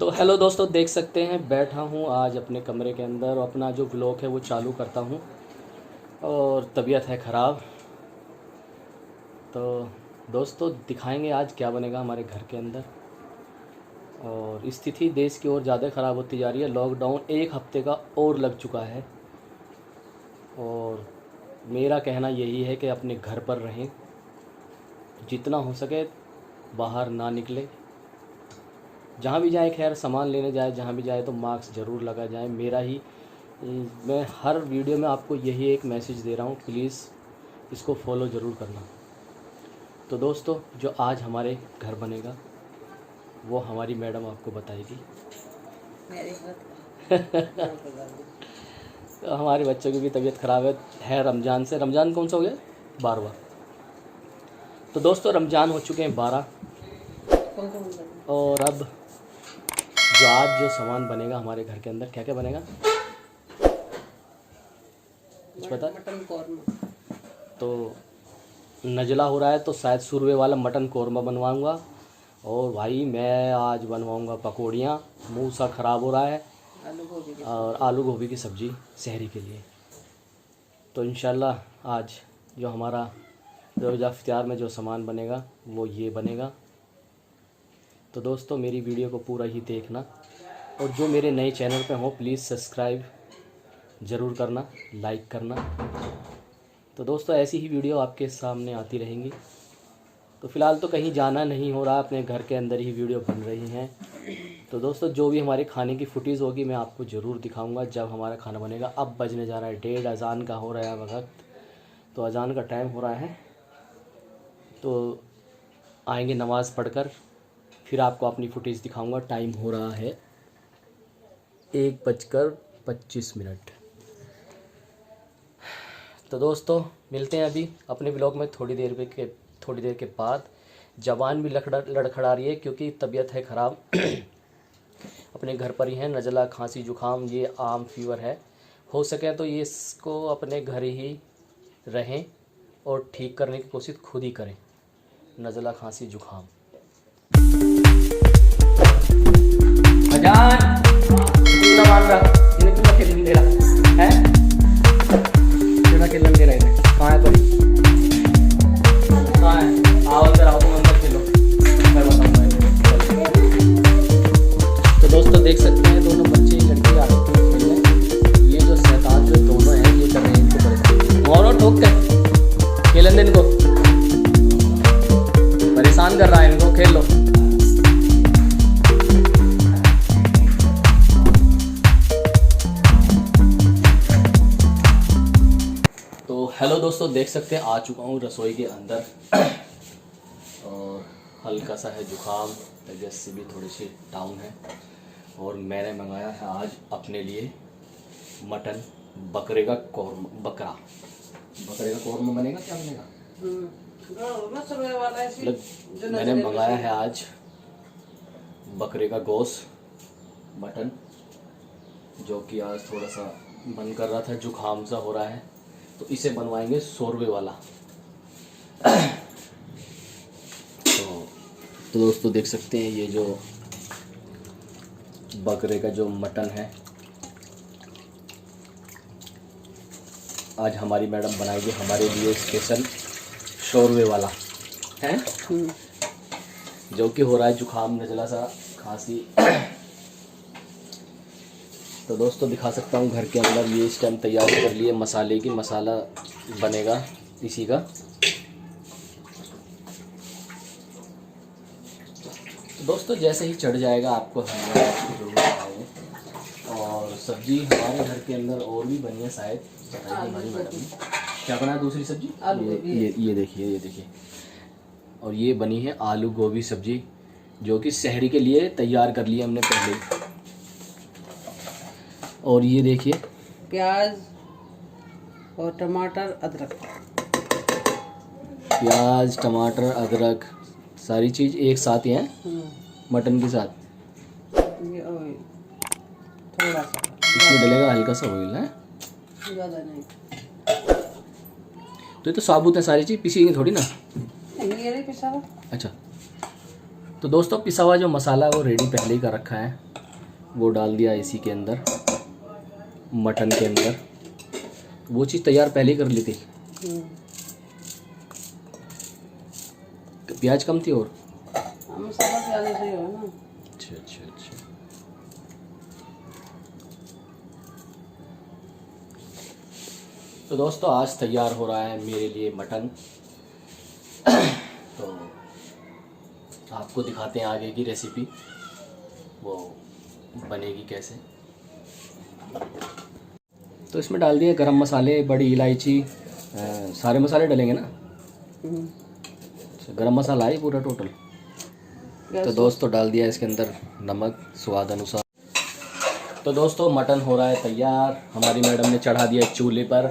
तो हेलो दोस्तों, देख सकते हैं बैठा हूँ आज अपने कमरे के अंदर और अपना जो व्लॉग है वो चालू करता हूँ। और तबीयत है ख़राब। तो दोस्तों दिखाएंगे आज क्या बनेगा हमारे घर के अंदर। और स्थिति देश की ओर ज़्यादा ख़राब होती जा रही है। लॉकडाउन 1 हफ्ते का और लग चुका है और मेरा कहना यही है कि अपने घर पर रहें, जितना हो सके बाहर ना निकले। जहाँ भी जाए, खैर सामान लेने जाए, जहाँ भी जाए तो मास्क ज़रूर लगा जाए। मैं हर वीडियो में आपको यही एक मैसेज दे रहा हूँ, प्लीज़ इसको फॉलो ज़रूर करना। तो दोस्तों जो आज हमारे घर बनेगा वो हमारी मैडम आपको बताएगी। तो हमारे बच्चों की भी तबीयत ख़राब है रमज़ान से। रमज़ान कौन सा हो गया? 12वां। तो दोस्तों रमज़ान हो चुके हैं 12 और अब जो आज जो सामान बनेगा हमारे घर के अंदर, क्या क्या बनेगा कुछ पता? मटन कौरमा। तो नजला हो रहा है तो शायद सुरवे वाला मटन कौरमा बनवाऊंगा। और भाई मैं आज बनवाऊंगा पकौड़ियाँ। मुंह सा ख़राब हो रहा है। और आलू गोभी की सब्ज़ी सहरी के लिए। तो इंशाल्लाह आज जो हमारा रोज़ा इफ्तियार में जो सामान बनेगा वो ये बनेगा। तो दोस्तों मेरी वीडियो को पूरा ही देखना और जो मेरे नए चैनल पे हो प्लीज़ सब्सक्राइब ज़रूर करना, लाइक करना। तो दोस्तों ऐसी ही वीडियो आपके सामने आती रहेंगी। तो फ़िलहाल तो कहीं जाना नहीं हो रहा, अपने घर के अंदर ही वीडियो बन रही हैं। तो दोस्तों जो भी हमारे खाने की फुटेज होगी मैं आपको ज़रूर दिखाऊंगा जब हमारा खाना बनेगा। अब बजने जा रहा है 1:30, अज़ान का हो रहा है वक्त। तो अज़ान का टाइम हो रहा है, तो आएंगे नमाज़ पढ़कर फिर आपको अपनी फुटेज दिखाऊंगा। टाइम हो रहा है 1:25। तो दोस्तों मिलते हैं अभी अपने ब्लॉग में थोड़ी देर के बाद। जवान भी लड़खड़ा रही है क्योंकि तबीयत है ख़राब। अपने घर पर ही है, नज़ला खांसी जुकाम ये आम फीवर है। हो सके तो ये इसको अपने घर ही रहें और ठीक करने की कोशिश खुद ही करें, नज़ला खांसी जुकाम। अजान पूरा मान रहा इन्हें, पूरा खेलने दे रहा है, पूरा खेलने दे रहा है। कहाँ है कोई? कहाँ है? आओ अंदर आओ, तुम अंदर खेलो, मैं बताऊँगा। तो दोस्तों देख सकते हैं दोनों बच्चे लड़के आ रहे हैं खेलने। ये जो शैतान जो दोनों हैं ये कर रहे हैं इनको परेशान। और ठोक कर खेलने इनको, परेशान कर रहा है इनको, खेल लो। हेलो दोस्तों देख सकते हैं आ चुका हूँ रसोई के अंदर और हल्का सा है जुकाम, तबीयत से भी थोड़ी सी डाउन है। और मैंने मंगाया है आज अपने लिए मटन, बकरे का कौरमा बनेगा। क्या बनेगा? मतलब मैंने मंगाया है आज बकरे का गोश्त, मटन, जो कि आज थोड़ा सा मन कर रहा था, जुकाम सा हो रहा है तो इसे बनवाएंगे शोरबे वाला। तो दोस्तों देख सकते हैं ये जो बकरे का जो मटन है आज हमारी मैडम बनाएगी हमारे लिए स्पेशल शोरबे वाला है, जो कि हो रहा है जुकाम, नज़ला सा खांसी। तो दोस्तों दिखा सकता हूँ घर के अंदर ये इस टाइम तैयार कर लिए मसाले की, मसाला बनेगा इसी का। तो दोस्तों जैसे ही चढ़ जाएगा आपको हम जरूर बताएंगे। और सब्जी हमारे घर के अंदर और भी बनी है शायद, बताइए हमारी मैडम ने क्या बना है दूसरी सब्जी। ये देखिए और ये बनी है आलू गोभी सब्जी, जो कि सहरी के लिए तैयार कर लिया हमने पहले। और ये देखिए प्याज और टमाटर, अदरक, प्याज टमाटर अदरक सारी चीज़ एक साथ ही है मटन के साथ। ये ऑयल थोड़ा सा इसमें डलेगा, हल्का सा ऑयल है, ज़्यादा नहीं। तो ये तो साबुत है सारी चीज़, पिसी थोड़ी ना। ये नहीं पिसा हुआ। अच्छा तो दोस्तों पिसा हुआ जो मसाला है वो रेडी पहले ही कर रखा है। वो डाल दिया इसी के अंदर, मटन के अंदर। वो चीज़ तैयार पहले ही कर ली थी। प्याज कम थी और मसाला डालने से हो ना। अच्छा अच्छा अच्छा। तो दोस्तों आज तैयार हो रहा है मेरे लिए मटन। तो आपको दिखाते हैं आगे की रेसिपी, वो बनेगी कैसे। तो इसमें डाल दिए गरम मसाले, बड़ी इलायची, सारे मसाले डलेंगे ना। गरम मसाला है पूरा टोटल। तो दोस्तों डाल दिया इसके अंदर नमक स्वाद अनुसार। तो दोस्तों मटन हो रहा है तैयार, हमारी मैडम ने चढ़ा दिया चूल्हे पर,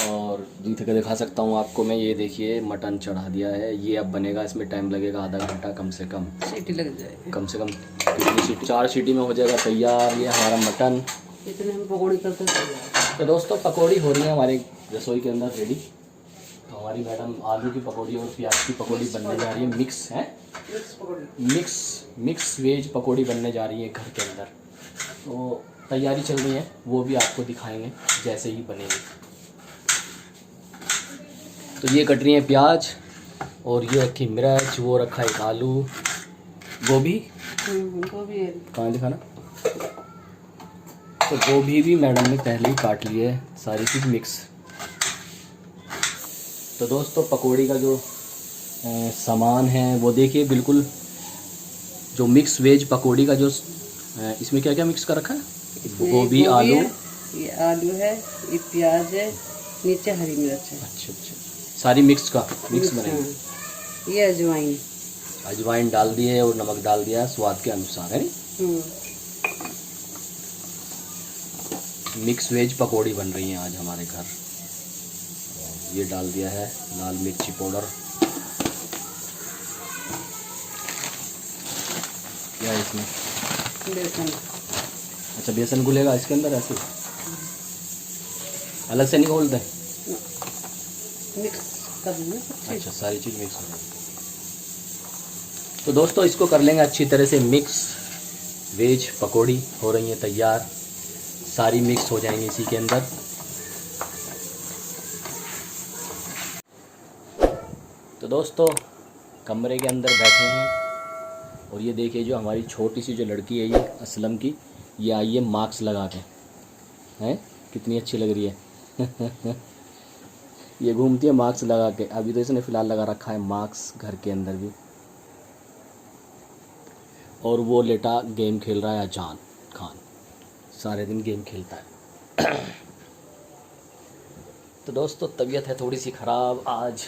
और जीत के दिखा सकता हूँ आपको मैं। ये देखिए मटन चढ़ा दिया है, ये अब बनेगा। इसमें टाइम लगेगा आधा घंटा कम से कम, सीटी लग जाएगी कम से कम कितनी सीटी, 4 सीटी में हो जाएगा तैयार ये हमारा मटन। इतने हम पकौड़ी करते हैं। तो दोस्तों पकौड़ी हो रही है हमारे रसोई के अंदर रेडी। तो हमारी मैडम आलू की पकौड़ी और प्याज की पकौड़ी बनने जा रही है, मिक्स है, मिक्स वेज पकौड़ी बनने जा रही है घर के अंदर। तो तैयारी चल रही है, वो भी आपको दिखाएंगे जैसे ही बनेगी। तो ये कट रही है प्याज, और ये रखी मिर्च, वो रखा है आलू, गोभी है कहाँ दिखाना। तो गोभी भी मैडम ने पहले ही काट ली है, सारी चीज़ मिक्स। तो दोस्तों पकौड़ी का जो सामान है वो देखिए, बिल्कुल जो मिक्स वेज पकौड़ी का जो इसमें क्या क्या मिक्स कर रखा है, गोभी आलू, ये आलू है, ये प्याज है, नीचे हरी मिर्च है। अच्छा अच्छा, सारी मिक्स बनेगी। ये अजवाइन डाल दी है और नमक डाल दिया स्वाद के अनुसार है। मिक्स वेज पकौड़ी बन रही है आज हमारे घर। ये डाल दिया है लाल मिर्ची पाउडर। क्या है इसमें, बेसन। अच्छा बेसन घुलेगा इसके अंदर ऐसे, अलग से नहीं घोलते, मिक्स कर लेना। अच्छा सारी चीज़ मिक्स हो जाएगी। तो दोस्तों इसको कर लेंगे अच्छी तरह से मिक्स। वेज पकौड़ी हो रही है तैयार, सारी मिक्स हो जाएंगी इसी के अंदर। तो दोस्तों कमरे के अंदर बैठे हैं, और ये देखिए जो हमारी छोटी सी जो लड़की है ये असलम की, ये आई है मास्क लगा के, हैं कितनी अच्छी लग रही है। ये घूमती है मास्क लगा के। अभी तो इसने फ़िलहाल लगा रखा है मास्क घर के अंदर भी, और वो लेटा गेम खेल रहा है। अजान खान सारे दिन गेम खेलता है। तो दोस्तों तबीयत है थोड़ी सी ख़राब, आज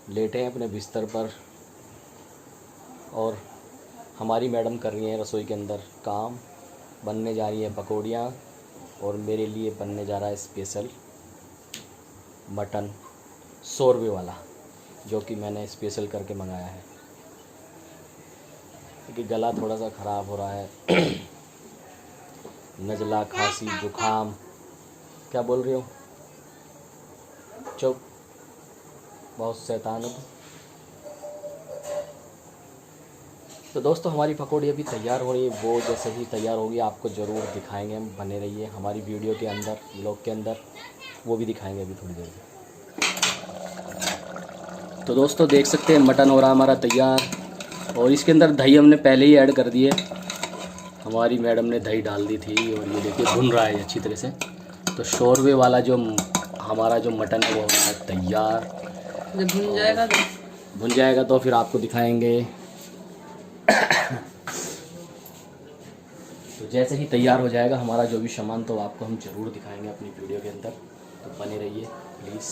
लेटे हैं अपने बिस्तर पर, और हमारी मैडम कर रही हैं रसोई के अंदर काम। बनने जा रही है पकौड़ियाँ, और मेरे लिए बनने जा रहा है स्पेशल मटन 100 रुपये वाला, जो कि मैंने स्पेशल करके मंगाया है, क्योंकि गला थोड़ा सा ख़राब हो रहा है। नज़ला, खांसी, जुकाम। क्या बोल रही हो, चुप, बहुत शैतान हो। तो दोस्तों हमारी पकौड़ी अभी तैयार हो रही है, वो जैसे ही तैयार होगी आपको ज़रूर दिखाएंगे हम। बने रहिए हमारी वीडियो के अंदर, व्लॉग के अंदर, वो भी दिखाएंगे अभी थोड़ी देर में। तो दोस्तों देख सकते हैं मटन हो रहा हमारा तैयार, और इसके अंदर दही हमने पहले ही ऐड कर दी है। हमारी मैडम ने दही डाल दी थी, और ये देखिए भुन रहा है अच्छी तरह से। तो 100 रुपये वाला जो हमारा जो मटन है वो है तैयार। जब भुन जाएगा तो फिर आपको दिखाएंगे। तो जैसे ही तैयार हो जाएगा हमारा जो भी सामान, तो आपको हम ज़रूर दिखाएंगे अपनी वीडियो के अंदर। तो बने रहिए प्लीज़।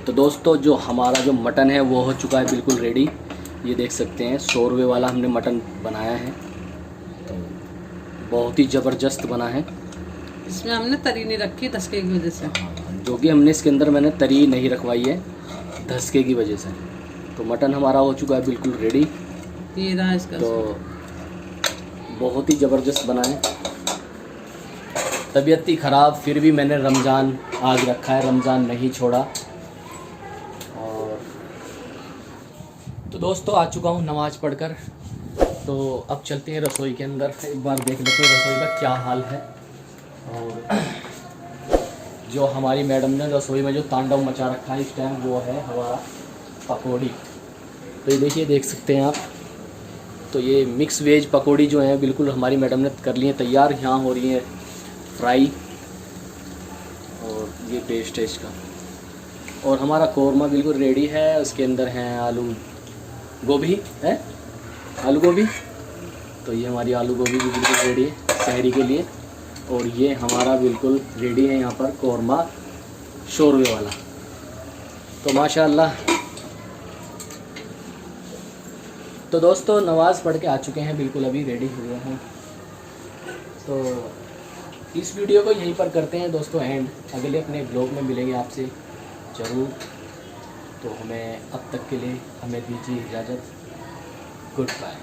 तो दोस्तों जो हमारा जो मटन है वो हो चुका है बिल्कुल रेडी। ये देख सकते हैं 100 रुपये वाला हमने मटन बनाया है, तो बहुत ही ज़बरदस्त बना है। इसमें हमने तरी नहीं रखी धसके की वजह से, जो कि हमने इसके अंदर मैंने तरी नहीं रखवाई है धसके की वजह से। तो मटन हमारा हो चुका है बिल्कुल रेडी। ये रहा इसका, तो बहुत ही ज़बरदस्त बना है। तबीयत थी ख़राब, फिर भी मैंने रमज़ान आज रखा है, रमज़ान नहीं छोड़ा। और तो दोस्तों आ चुका हूँ नमाज़ पढ़कर, तो अब चलते हैं रसोई के अंदर, एक बार देख लेते हैं रसोई का क्या हाल है। और जो हमारी मैडम ने रसोई में जो तांडव मचा रखा है इस टाइम वो है हमारा पकौड़ी। तो ये देखिए, देख सकते हैं आप, तो ये मिक्स वेज पकौड़ी जो है बिल्कुल हमारी मैडम ने कर ली है तैयार। यहाँ हो रही है फ्राई और ये पेस्ट है इसका। और हमारा कौरमा बिल्कुल रेडी है, उसके अंदर हैं आलू गोभी है, आलू गोभी। तो ये हमारी आलू गोभी भी बिल्कुल रेडी है शहरी के लिए। और ये हमारा बिल्कुल रेडी है यहाँ पर कौरमा शोरवे वाला। तो माशाल्लाह। तो दोस्तों नमाज़ पढ़ के आ चुके हैं, बिल्कुल अभी रेडी हुए हैं। तो इस वीडियो को यहीं पर करते हैं दोस्तों एंड। अगले अपने ब्लॉग में मिलेंगे आपसे ज़रूर। तो हमें अब तक के लिए हमें दीजिए इजाज़त। Good bye.